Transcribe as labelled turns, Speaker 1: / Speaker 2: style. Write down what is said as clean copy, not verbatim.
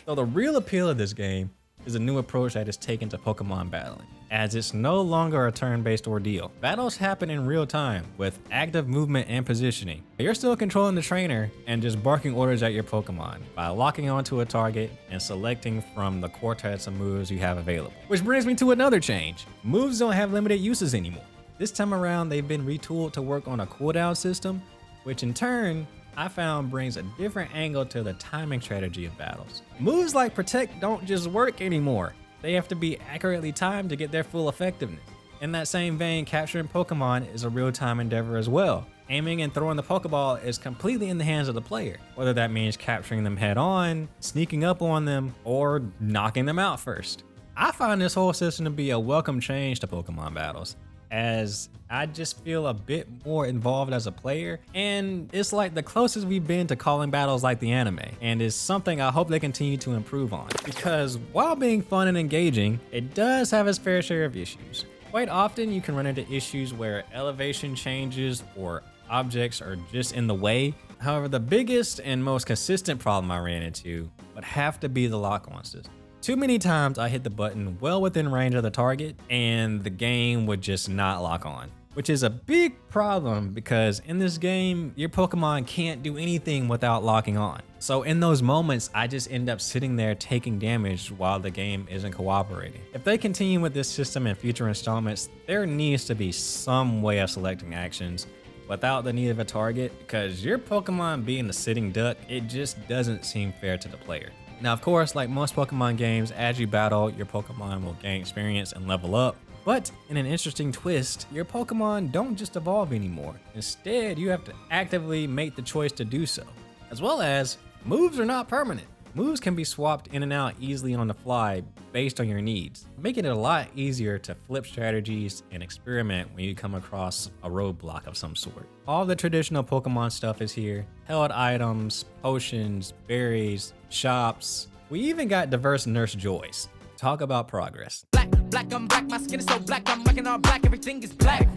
Speaker 1: So the real appeal of this game is a new approach that is taken to Pokemon battling, as it's no longer a turn-based ordeal. Battles happen in real time with active movement and positioning. You're still controlling the trainer and just barking orders at your Pokemon by locking onto a target and selecting from the quartets of moves you have available. Which brings me to another change. Moves don't have limited uses anymore. This time around, they've been retooled to work on a cooldown system, which in turn I found brings a different angle to the timing strategy of battles. Moves like Protect don't just work anymore. They have to be accurately timed to get their full effectiveness. In that same vein, capturing Pokemon is a real-time endeavor as well. Aiming and throwing the Pokeball is completely in the hands of the player, whether that means capturing them head on, sneaking up on them, or knocking them out first. I find this whole system to be a welcome change to Pokemon battles, as I just feel a bit more involved as a player, and it's like the closest we've been to calling battles like the anime, and is something I hope they continue to improve on, because while being fun and engaging, it does have its fair share of issues. Quite often you can run into issues where elevation changes or objects are just in the way. However, the biggest and most consistent problem I ran into would have to be the lock-on system. Too many times I hit the button well within range of the target and the game would just not lock on, which is a big problem because in this game, your Pokemon can't do anything without locking on. So in those moments, I just end up sitting there taking damage while the game isn't cooperating. If they continue with this system in future installments, there needs to be some way of selecting actions without the need of a target, because your Pokemon being a sitting duck, it just doesn't seem fair to the player. Now, of course, like most Pokemon games, as you battle, your Pokemon will gain experience and level up. But in an interesting twist, your Pokemon don't just evolve anymore. Instead, you have to actively make the choice to do so. As well as, moves are not permanent. Moves can be swapped in and out easily on the fly based on your needs, making it a lot easier to flip strategies and experiment when you come across a roadblock of some sort. All the traditional Pokemon stuff is here. Held items, potions, berries, shops. We even got diverse Nurse Joys. Talk about progress.
Speaker 2: Black, I'm black, my skin is so black, I'm rocking all black, everything is black.